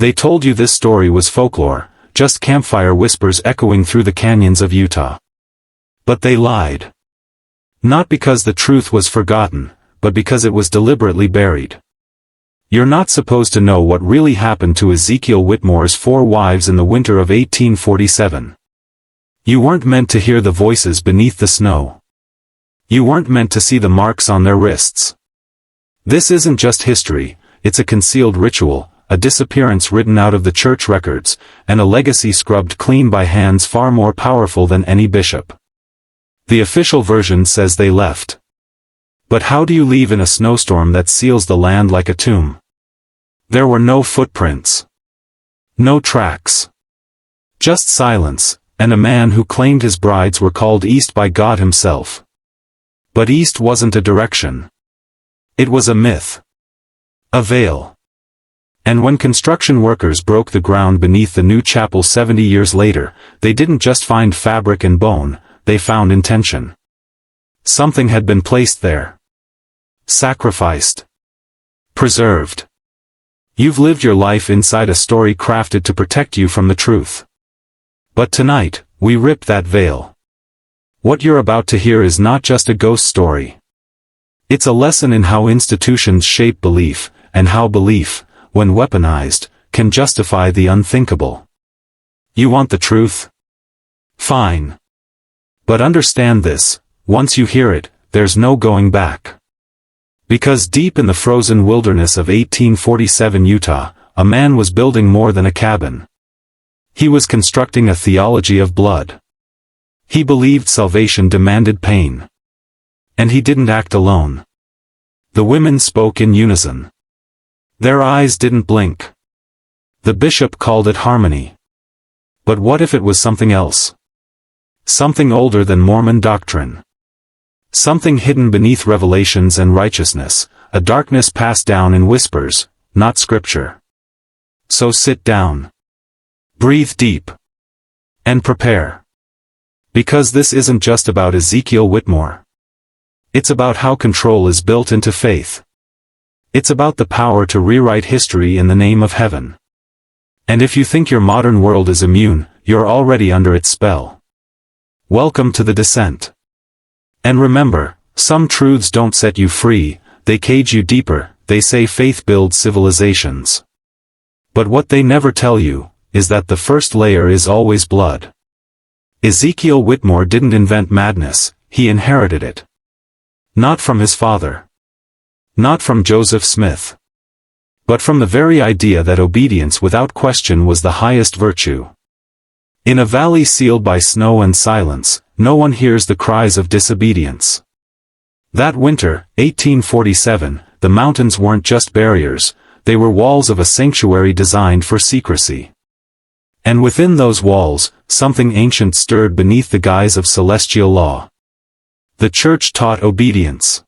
They told you this story was folklore, just campfire whispers echoing through the canyons of Utah. But they lied. Not because the truth was forgotten, but because it was deliberately buried. You're not supposed to know what really happened to Ezekiel Whitmore's 4 wives in the winter of 1847. You weren't meant to hear the voices beneath the snow. You weren't meant to see the marks on their wrists. This isn't just history, it's a concealed ritual, a disappearance written out of the church records, and a legacy scrubbed clean by hands far more powerful than any bishop. The official version says they left. But how do you leave in a snowstorm that seals the land like a tomb? There were no footprints. No tracks. Just silence, and a man who claimed his brides were called east by God himself. But east wasn't a direction. It was a myth. A veil. And when construction workers broke the ground beneath the new chapel 70 years later, they didn't just find fabric and bone, they found intention. Something had been placed there. Sacrificed. Preserved. You've lived your life inside a story crafted to protect you from the truth. But tonight, we rip that veil. What you're about to hear is not just a ghost story. It's a lesson in how institutions shape belief, and how belief, when weaponized, can justify the unthinkable. You want the truth? Fine. But understand this, once you hear it, there's no going back. Because deep in the frozen wilderness of 1847 Utah, a man was building more than a cabin. He was constructing a theology of blood. He believed salvation demanded pain. And he didn't act alone. The women spoke in unison. Their eyes didn't blink. The bishop called it harmony. But what if it was something else? Something older than Mormon doctrine. Something hidden beneath revelations and righteousness, a darkness passed down in whispers, not scripture. So sit down. Breathe deep. And prepare. Because this isn't just about Ezekiel Whitmore. It's about how control is built into faith. It's about the power to rewrite history in the name of heaven. And if you think your modern world is immune, you're already under its spell. Welcome to the descent. And remember, some truths don't set you free, they cage you deeper. They say faith builds civilizations. But what they never tell you, is that the first layer is always blood. Ezekiel Whitmore didn't invent madness, he inherited it. Not from his father. Not from Joseph Smith. But from the very idea that obedience without question was the highest virtue. In a valley sealed by snow and silence, no one hears the cries of disobedience. That winter, 1847, the mountains weren't just barriers, they were walls of a sanctuary designed for secrecy. And within those walls, something ancient stirred beneath the guise of celestial law. The church taught obedience.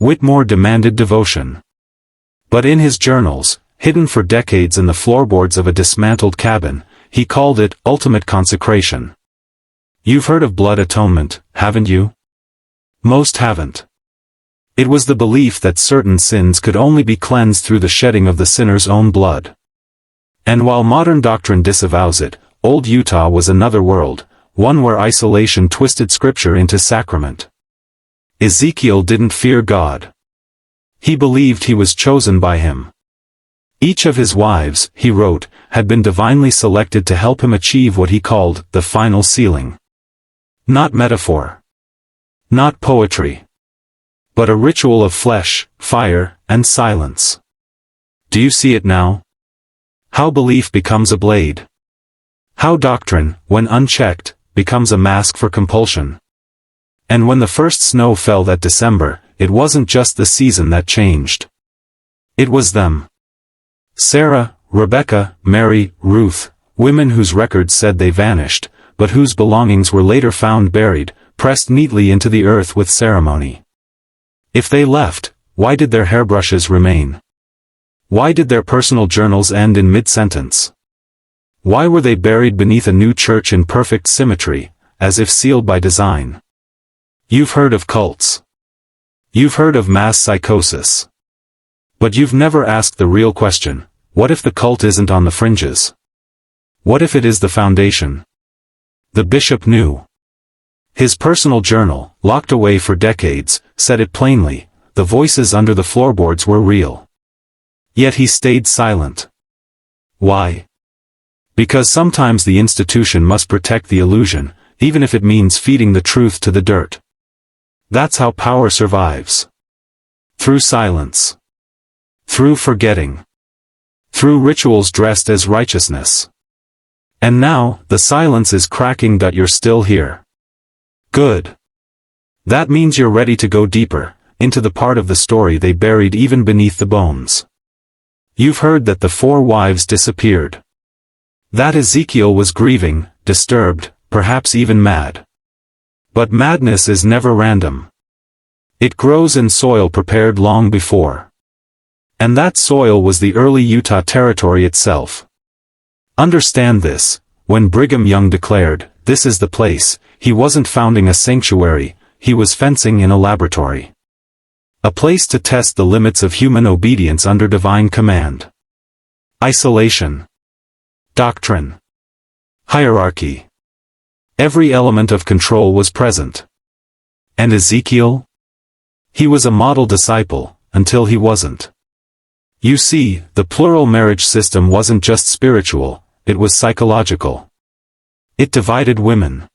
Whitmore demanded devotion. But in his journals, hidden for decades in the floorboards of a dismantled cabin, he called it ultimate consecration. You've heard of blood atonement, haven't you? Most haven't. It was the belief that certain sins could only be cleansed through the shedding of the sinner's own blood. And while modern doctrine disavows it, old Utah was another world, one where isolation twisted scripture into sacrament. Ezekiel didn't fear God. He believed he was chosen by him. Each of his wives, he wrote, had been divinely selected to help him achieve what he called the final sealing. Not metaphor. Not poetry. But a ritual of flesh, fire, and silence. Do you see it now? How belief becomes a blade. How doctrine, when unchecked, becomes a mask for compulsion. And when the first snow fell that December, it wasn't just the season that changed. It was them. Sarah, Rebecca, Mary, Ruth, women whose records said they vanished, but whose belongings were later found buried, pressed neatly into the earth with ceremony. If they left, why did their hairbrushes remain? Why did their personal journals end in mid-sentence? Why were they buried beneath a new church in perfect symmetry, as if sealed by design? You've heard of cults. You've heard of mass psychosis. But you've never asked the real question, what if the cult isn't on the fringes? What if it is the foundation? The bishop knew. His personal journal, locked away for decades, said it plainly, the voices under the floorboards were real. Yet he stayed silent. Why? Because sometimes the institution must protect the illusion, even if it means feeding the truth to the dirt. That's how power survives. Through silence. Through forgetting. Through rituals dressed as righteousness. And now, the silence is cracking, but you're still here. Good. That means you're ready to go deeper, into the part of the story they buried even beneath the bones. You've heard that the 4 wives disappeared. That Ezekiel was grieving, disturbed, perhaps even mad. But madness is never random. It grows in soil prepared long before. And that soil was the early Utah Territory itself. Understand this, when Brigham Young declared, "This is the place," he wasn't founding a sanctuary, he was fencing in a laboratory. A place to test the limits of human obedience under divine command. Isolation. Doctrine. Hierarchy. Every element of control was present. And Ezekiel? He was a model disciple, until he wasn't. You see, the plural marriage system wasn't just spiritual, it was psychological. It divided women.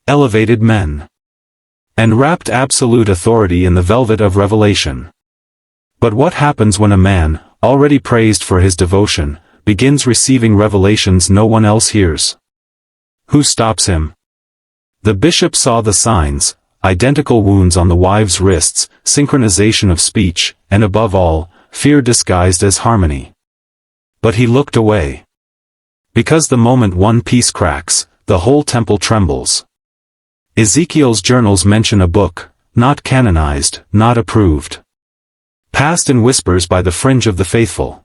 Elevated men. And wrapped absolute authority in the velvet of revelation. But what happens when a man, already praised for his devotion, begins receiving revelations no one else hears? Who stops him? The bishop saw the signs, identical wounds on the wives' wrists, synchronization of speech, and above all, fear disguised as harmony. But he looked away. Because the moment one piece cracks, the whole temple trembles. Ezekiel's journals mention a book, not canonized, not approved. Passed in whispers by the fringe of the faithful.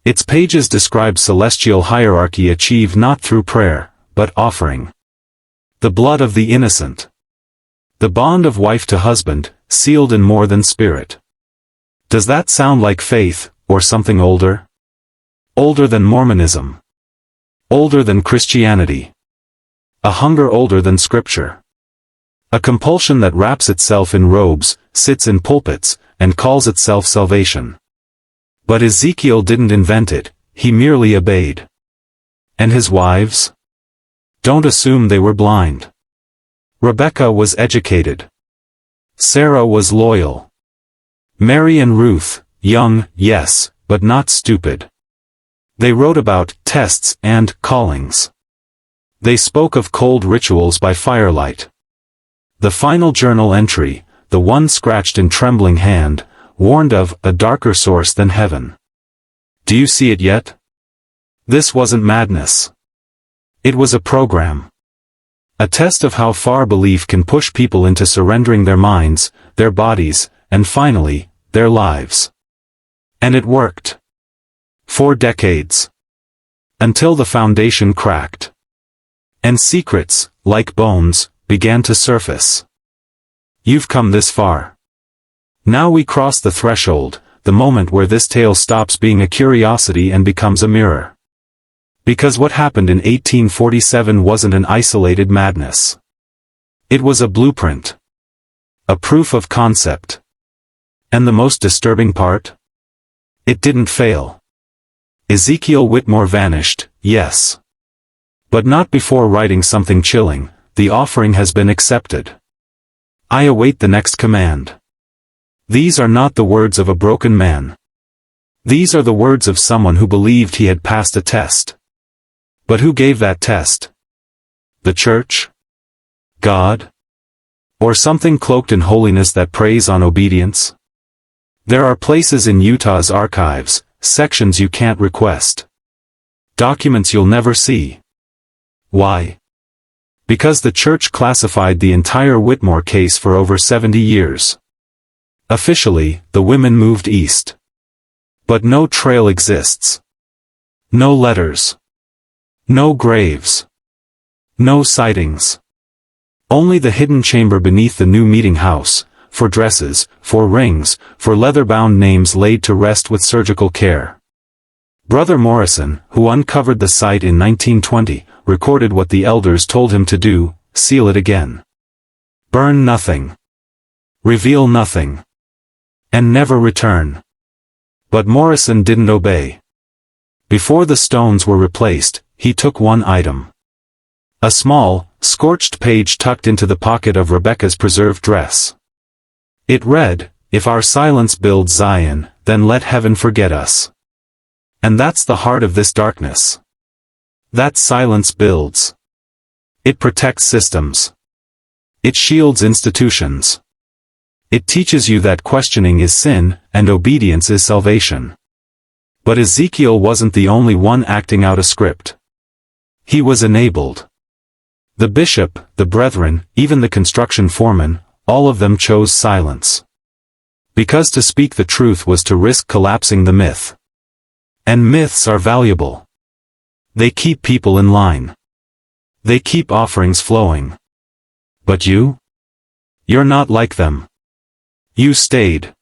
Its pages describe celestial hierarchy achieved not through prayer, but offering. The blood of the innocent. The bond of wife to husband, sealed in more than spirit. Does that sound like faith, or something older? Older than Mormonism. Older than Christianity. A hunger older than Scripture. A compulsion that wraps itself in robes, sits in pulpits, and calls itself salvation. But Ezekiel didn't invent it, he merely obeyed. And his wives? Don't assume they were blind. Rebecca was educated. Sarah was loyal. Mary and Ruth, young, yes, but not stupid. They wrote about tests and callings. They spoke of cold rituals by firelight. The final journal entry, the one scratched in trembling hand, warned of a darker source than heaven. Do you see it yet? This wasn't madness. It was a program. A test of how far belief can push people into surrendering their minds, their bodies, and finally, their lives. And it worked. 4 decades. Until the foundation cracked. And secrets, like bones, began to surface. You've come this far. Now we cross the threshold, the moment where this tale stops being a curiosity and becomes a mirror. Because what happened in 1847 wasn't an isolated madness. It was a blueprint. A proof of concept. And the most disturbing part? It didn't fail. Ezekiel Whitmore vanished, yes. But not before writing something chilling, the offering has been accepted. I await the next command. These are not the words of a broken man. These are the words of someone who believed he had passed a test. But who gave that test? The church? God? Or something cloaked in holiness that preys on obedience? There are places in Utah's archives, sections you can't request. Documents you'll never see. Why? Because the church classified the entire Whitmore case for over 70 years. Officially, the women moved east. But no trail exists. No letters. No graves. No sightings. Only the hidden chamber beneath the new meeting house, for dresses, for rings, for leather-bound names laid to rest with surgical care. Brother Morrison, who uncovered the site in 1920, recorded what the elders told him to do: seal it again. Burn nothing. Reveal nothing. And never return. But Morrison didn't obey. Before the stones were replaced, he took one item. A small, scorched page tucked into the pocket of Rebecca's preserved dress. It read, "If our silence builds Zion, then let heaven forget us." And that's the heart of this darkness. That silence builds. It protects systems. It shields institutions. It teaches you that questioning is sin, and obedience is salvation. But Ezekiel wasn't the only one acting out a script. He was enabled. The bishop, the brethren, even the construction foreman, all of them chose silence. Because to speak the truth was to risk collapsing the myth. And myths are valuable. They keep people in line. They keep offerings flowing. But you? You're not like them. You stayed.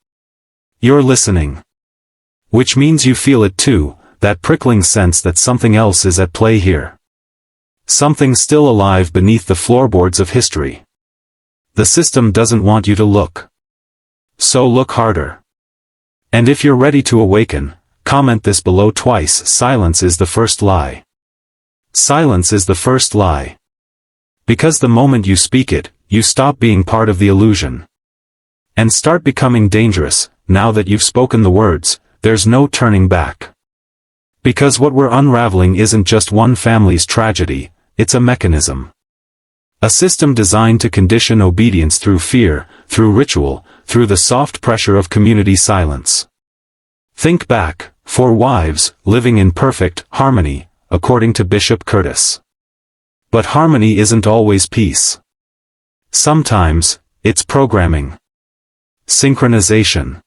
You're listening. Which means you feel it too, that prickling sense that something else is at play here. Something still alive beneath the floorboards of history. The system doesn't want you to look. So look harder. And if you're ready to awaken, comment this below twice: silence is the first lie. Silence is the first lie. Because the moment you speak it, you stop being part of the illusion. And start becoming dangerous. Now that you've spoken the words, there's no turning back. Because what we're unraveling isn't just one family's tragedy, it's a mechanism. A system designed to condition obedience through fear, through ritual, through the soft pressure of community silence. Think back: 4 wives, living in perfect harmony, according to Bishop Curtis. But harmony isn't always peace. Sometimes, it's programming. Synchronization.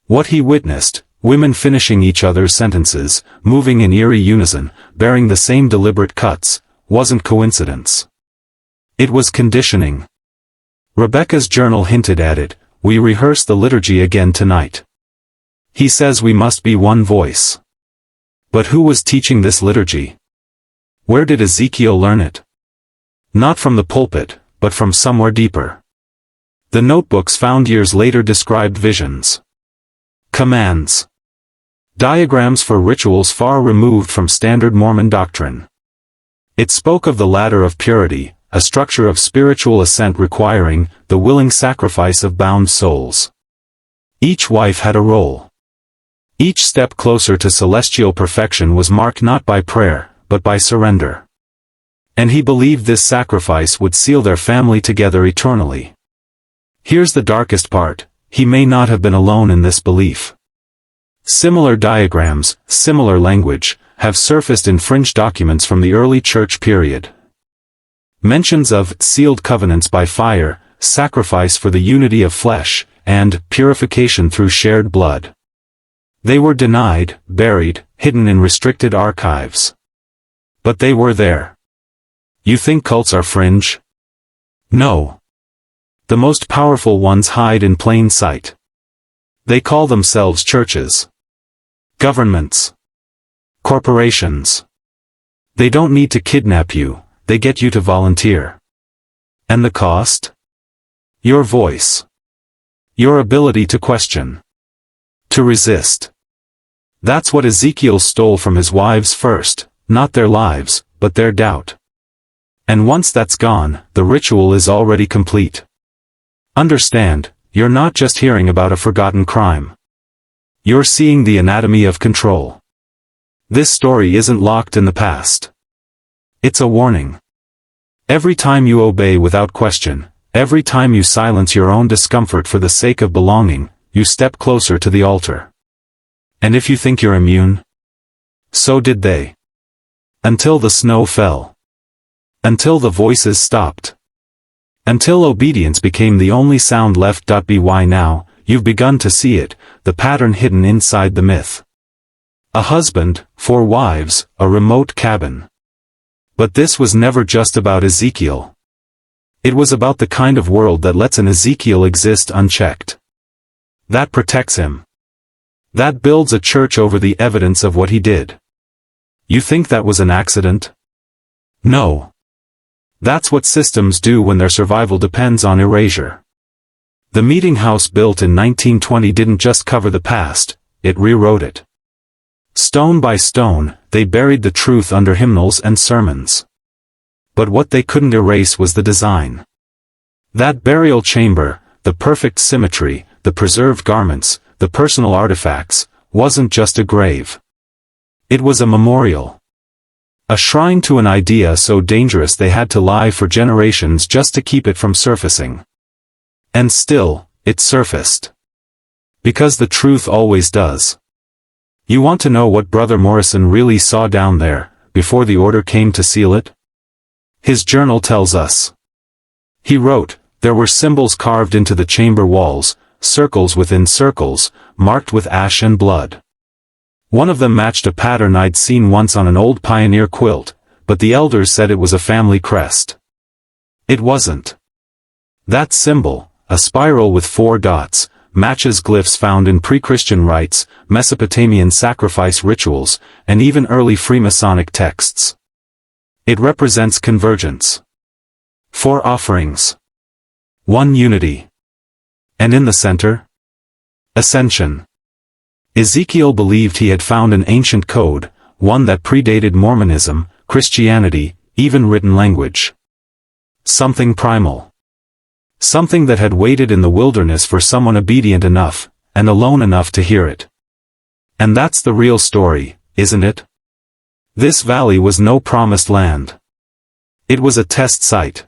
What he witnessed, women finishing each other's sentences, moving in eerie unison, bearing the same deliberate cuts, wasn't coincidence. It was conditioning. Rebecca's journal hinted at it: we rehearse the liturgy again tonight. He says we must be one voice. But who was teaching this liturgy? Where did Ezekiel learn it? Not from the pulpit, but from somewhere deeper. The notebooks found years later described visions. Commands. Diagrams for rituals far removed from standard Mormon doctrine. It spoke of the ladder of purity, a structure of spiritual ascent requiring the willing sacrifice of bound souls. Each wife had a role. Each step closer to celestial perfection was marked not by prayer, but by surrender. And he believed this sacrifice would seal their family together eternally. Here's the darkest part: he may not have been alone in this belief. Similar diagrams, similar language, have surfaced in fringe documents from the early church period. Mentions of sealed covenants by fire, sacrifice for the unity of flesh, and purification through shared blood. They were denied, buried, hidden in restricted archives. But they were there. You think cults are fringe? No. The most powerful ones hide in plain sight. They call themselves churches. Governments. Corporations. They don't need to kidnap you, they get you to volunteer. And the cost? Your voice. Your ability to question. To resist. That's what Ezekiel stole from his wives first, not their lives, but their doubt. And once that's gone, the ritual is already complete. Understand, you're not just hearing about a forgotten crime. You're seeing the anatomy of control. This story isn't locked in the past. It's a warning. Every time you obey without question, every time you silence your own discomfort for the sake of belonging, you step closer to the altar. And if you think you're immune, so did they. Until the snow fell. Until the voices stopped. Until obedience became the only sound left. By now, you've begun to see it, the pattern hidden inside the myth. A husband, 4 wives, a remote cabin. But this was never just about Ezekiel. It was about the kind of world that lets an Ezekiel exist unchecked. That protects him. That builds a church over the evidence of what he did. You think that was an accident? No. That's what systems do when their survival depends on erasure. The meeting house built in 1920 didn't just cover the past, it rewrote it. Stone by stone, they buried the truth under hymnals and sermons. But what they couldn't erase was the design. That burial chamber, the perfect symmetry, the preserved garments, the personal artifacts, wasn't just a grave. It was a memorial. A shrine to an idea so dangerous they had to lie for generations just to keep it from surfacing. And still, it surfaced. Because the truth always does. You want to know what Brother Morrison really saw down there, before the order came to seal it? His journal tells us. He wrote, there were symbols carved into the chamber walls, circles within circles, marked with ash and blood. One of them matched a pattern I'd seen once on an old pioneer quilt, but the elders said it was a family crest. It wasn't. That symbol, a spiral with 4 dots, matches glyphs found in pre-Christian rites, Mesopotamian sacrifice rituals, and even early Freemasonic texts. It represents convergence. 4 offerings. 1 unity. And in the center? Ascension. Ezekiel believed he had found an ancient code, one that predated Mormonism, Christianity, even written language. Something primal. Something that had waited in the wilderness for someone obedient enough, and alone enough to hear it. And that's the real story, isn't it? This valley was no promised land. It was a test site.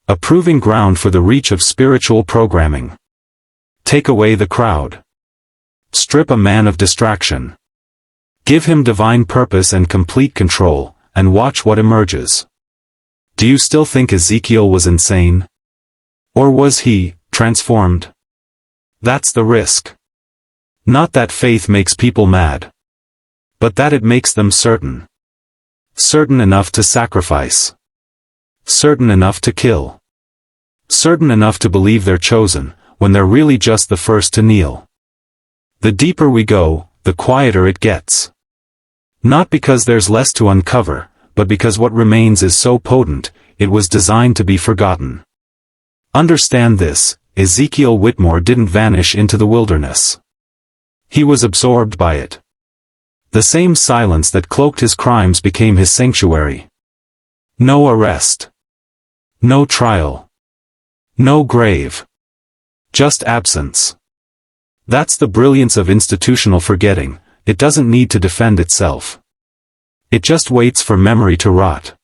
A proving ground for the reach of spiritual programming. Take away the crowd. Strip a man of distraction. Give him divine purpose and complete control, and watch what emerges. Do you still think Ezekiel was insane? Or was he transformed? That's the risk. Not that faith makes people mad. But that it makes them certain. Certain enough to sacrifice. Certain enough to kill. Certain enough to believe they're chosen, when they're really just the first to kneel. The deeper we go, the quieter it gets. Not because there's less to uncover, but because what remains is so potent, it was designed to be forgotten. Understand this, Ezekiel Whitmore didn't vanish into the wilderness. He was absorbed by it. The same silence that cloaked his crimes became his sanctuary. No arrest. No trial. No grave. Just absence. That's the brilliance of institutional forgetting, it doesn't need to defend itself. It just waits for memory to rot.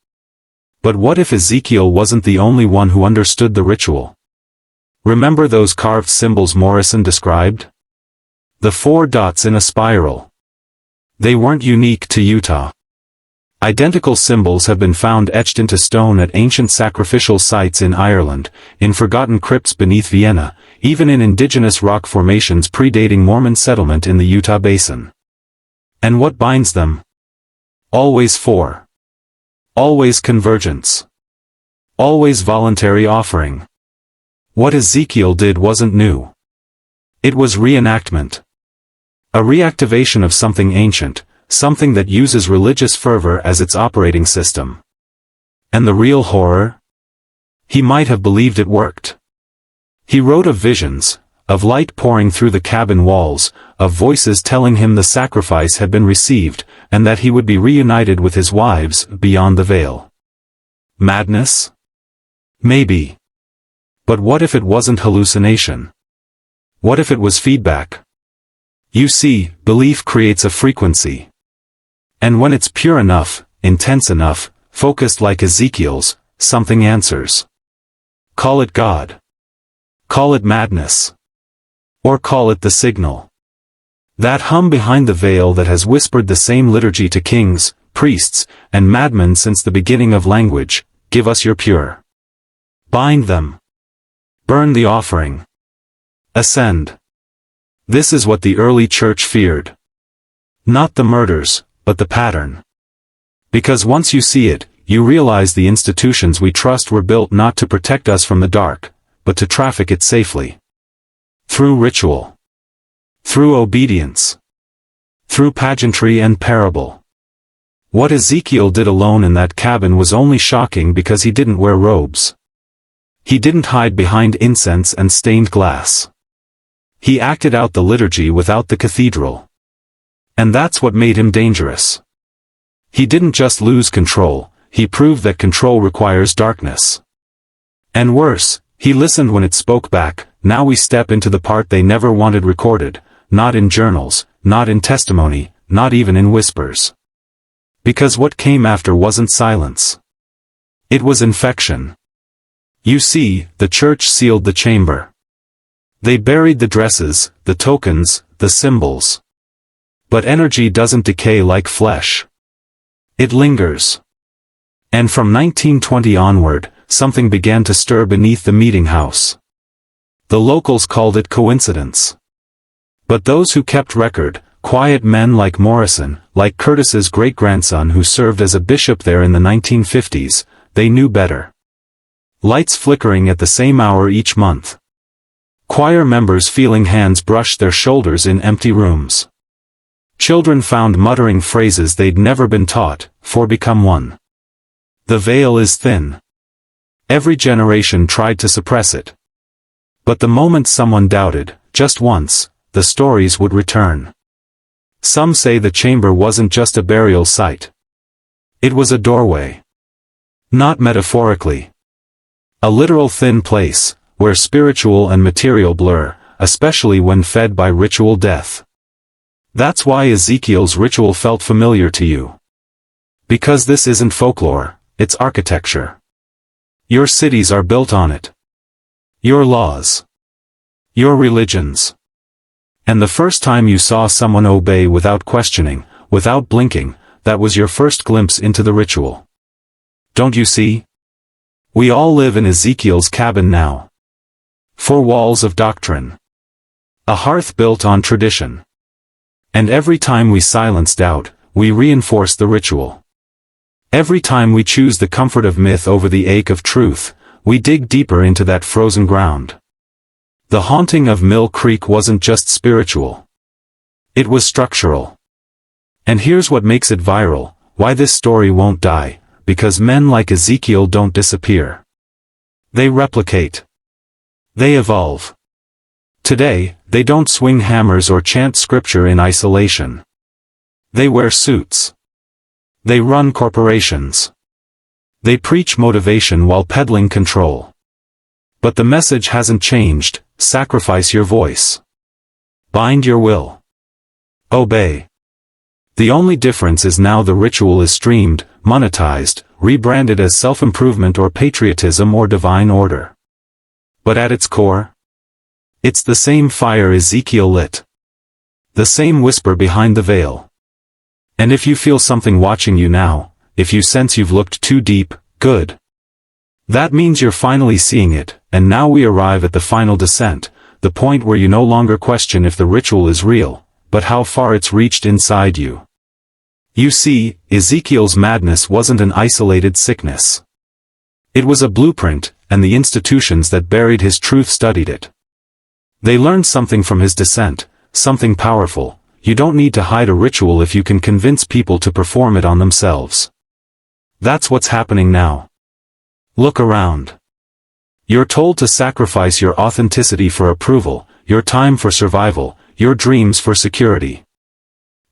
But what if Ezekiel wasn't the only one who understood the ritual? Remember those carved symbols Morrison described? The 4 dots in a spiral. They weren't unique to Utah. Identical symbols have been found etched into stone at ancient sacrificial sites in Ireland, in forgotten crypts beneath Vienna, even in indigenous rock formations predating Mormon settlement in the Utah Basin. And what binds them? Always 4. Always convergence. Always voluntary offering. What Ezekiel did wasn't new. It was reenactment. A reactivation of something ancient, something that uses religious fervor as its operating system. And the real horror? He might have believed it worked. He wrote of visions, of light pouring through the cabin walls, of voices telling him the sacrifice had been received, and that he would be reunited with his wives beyond the veil. Madness? Maybe. But what if it wasn't hallucination? What if it was feedback? You see, belief creates a frequency. And when it's pure enough, intense enough, focused like Ezekiel's, something answers. Call it God. Call it madness. Or call it the signal. That hum behind the veil that has whispered the same liturgy to kings, priests, and madmen since the beginning of language, give us your pure. Bind them. Burn the offering. Ascend. This is what the early church feared. Not the murders, but the pattern. Because once you see it, you realize the institutions we trust were built not to protect us from the dark, but to traffic it safely. Through ritual. Through obedience. Through pageantry and parable. What Ezekiel did alone in that cabin was only shocking because he didn't wear robes. He didn't hide behind incense and stained glass. He acted out the liturgy without the cathedral. And that's what made him dangerous. He didn't just lose control, he proved that control requires darkness. And worse, he listened when it spoke back. Now we step into the part they never wanted recorded, not in journals, not in testimony, not even in whispers. Because what came after wasn't silence. It was infection. You see, the church sealed the chamber. They buried the dresses, the tokens, the symbols. But energy doesn't decay like flesh. It lingers. And from 1920 onward, something began to stir beneath the meeting house. The locals called it coincidence. But those who kept record, quiet men like Morrison, like Curtis's great-grandson who served as a bishop there in the 1950s, they knew better. Lights flickering at the same hour each month. Choir members feeling hands brush their shoulders in empty rooms. Children found muttering phrases they'd never been taught, for become one. The veil is thin. Every generation tried to suppress it. But the moment someone doubted, just once, the stories would return. Some say the chamber wasn't just a burial site. It was a doorway. Not metaphorically. A literal thin place, where spiritual and material blur, especially when fed by ritual death. That's why Ezekiel's ritual felt familiar to you. Because this isn't folklore, it's architecture. Your cities are built on it. Your laws. Your religions. And the first time you saw someone obey without questioning, without blinking, that was your first glimpse into the ritual. Don't you see? We all live in Ezekiel's cabin now. 4 walls of doctrine. A hearth built on tradition. And every time we silence doubt, we reinforce the ritual. Every time we choose the comfort of myth over the ache of truth, we dig deeper into that frozen ground. The haunting of Mill Creek wasn't just spiritual. It was structural. And here's what makes it viral, why this story won't die, because men like Ezekiel don't disappear. They replicate. They evolve. Today, they don't swing hammers or chant scripture in isolation. They wear suits. They run corporations. They preach motivation while peddling control. But the message hasn't changed. Sacrifice your voice. Bind your will. Obey. The only difference is now the ritual is streamed, monetized, rebranded as self-improvement or patriotism or divine order. But at its core, it's the same fire Ezekiel lit. The same whisper behind the veil. And if you feel something watching you now, if you sense you've looked too deep, good. That means you're finally seeing it, and now we arrive at the final descent, the point where you no longer question if the ritual is real, but how far it's reached inside you. You see, Ezekiel's madness wasn't an isolated sickness. It was a blueprint, and the institutions that buried his truth studied it. They learned something from his descent, something powerful. You don't need to hide a ritual if you can convince people to perform it on themselves. That's what's happening now. Look around. You're told to sacrifice your authenticity for approval, your time for survival, your dreams for security.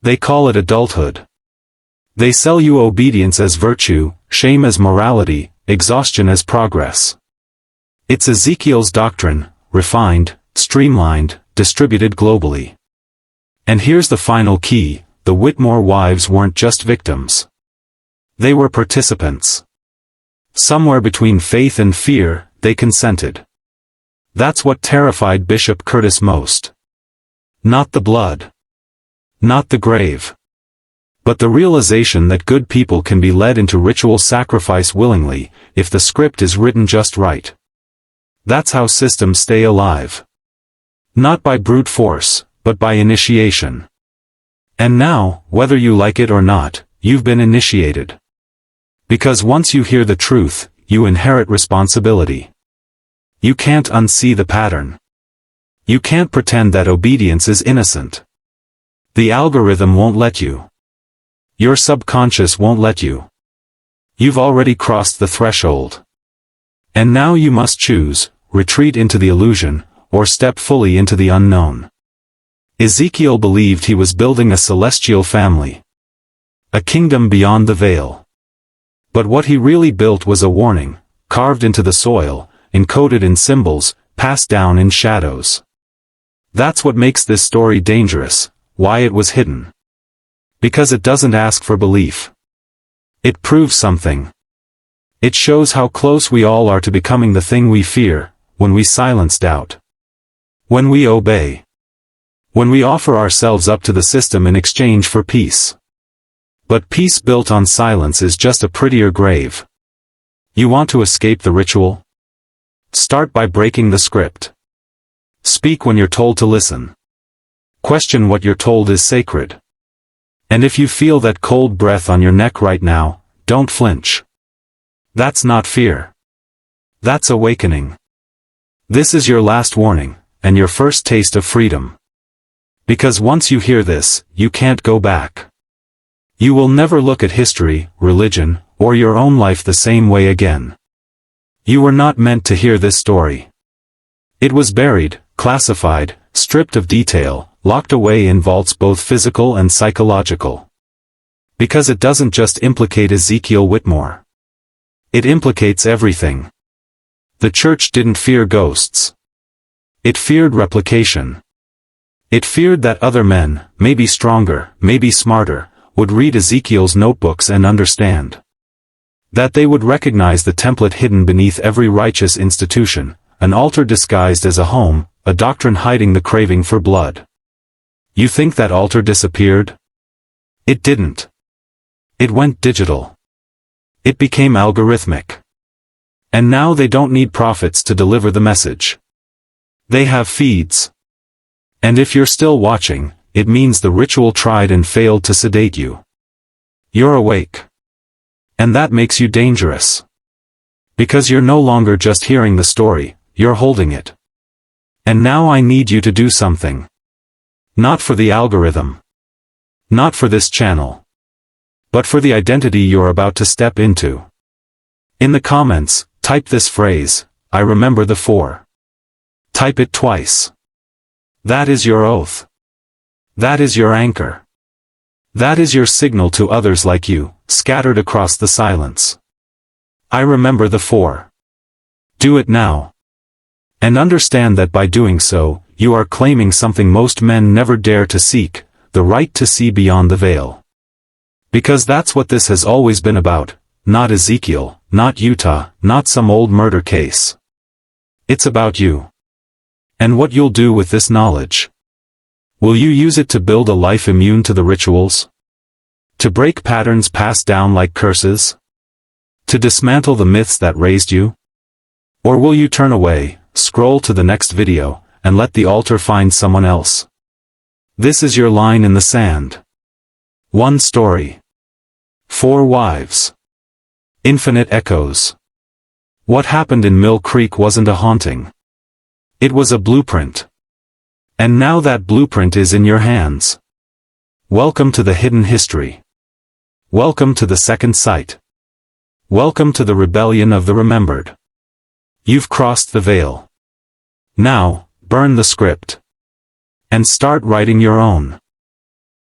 They call it adulthood. They sell you obedience as virtue, shame as morality, exhaustion as progress. It's Ezekiel's doctrine, refined, streamlined, distributed globally. And here's the final key, the Whitmore wives weren't just victims. They were participants. Somewhere between faith and fear, they consented. That's what terrified Bishop Curtis most. Not the blood. Not the grave. But the realization that good people can be led into ritual sacrifice willingly, if the script is written just right. That's how systems stay alive. Not by brute force, but by initiation. And now, whether you like it or not, you've been initiated. Because once you hear the truth, you inherit responsibility. You can't unsee the pattern. You can't pretend that obedience is innocent. The algorithm won't let you. Your subconscious won't let you. You've already crossed the threshold. And now you must choose, retreat into the illusion, or step fully into the unknown. Ezekiel believed he was building a celestial family. A kingdom beyond the veil. But what he really built was a warning, carved into the soil, encoded in symbols, passed down in shadows. That's what makes this story dangerous, why it was hidden. Because it doesn't ask for belief. It proves something. It shows how close we all are to becoming the thing we fear, when we silence doubt. When we obey. When we offer ourselves up to the system in exchange for peace. But peace built on silence is just a prettier grave. You want to escape the ritual? Start by breaking the script. Speak when you're told to listen. Question what you're told is sacred. And if you feel that cold breath on your neck right now, don't flinch. That's not fear. That's awakening. This is your last warning, and your first taste of freedom. Because once you hear this, you can't go back. You will never look at history, religion, or your own life the same way again. You were not meant to hear this story. It was buried, classified, stripped of detail, locked away in vaults both physical and psychological. Because it doesn't just implicate Ezekiel Whitmore. It implicates everything. The church didn't fear ghosts. It feared replication. It feared that other men, maybe stronger, maybe smarter, would read Ezekiel's notebooks and understand. That they would recognize the template hidden beneath every righteous institution, an altar disguised as a home, a doctrine hiding the craving for blood. You think that altar disappeared? It didn't. It went digital. It became algorithmic. And now they don't need prophets to deliver the message. They have feeds. And if you're still watching, it means the ritual tried and failed to sedate you. You're awake. And that makes you dangerous. Because you're no longer just hearing the story, you're holding it. And now I need you to do something. Not for the algorithm. Not for this channel. But for the identity you're about to step into. In the comments, type this phrase, I remember the 4. Type it twice. That is your oath. That is your anchor. That is your signal to others like you, scattered across the silence. I remember the 4. Do it now. And understand that by doing so, you are claiming something most men never dare to seek, the right to see beyond the veil. Because that's what this has always been about, not Ezekiel, not Utah, not some old murder case. It's about you. And what you'll do with this knowledge. Will you use it to build a life immune to the rituals? To break patterns passed down like curses? To dismantle the myths that raised you? Or will you turn away, scroll to the next video, and let the altar find someone else? This is your line in the sand. One story. 4 wives. Infinite echoes. What happened in Mill Creek wasn't a haunting. It was a blueprint. And now that blueprint is in your hands. Welcome to the hidden history. Welcome to the second sight. Welcome to the rebellion of the remembered. You've crossed the veil. Now, burn the script. And start writing your own.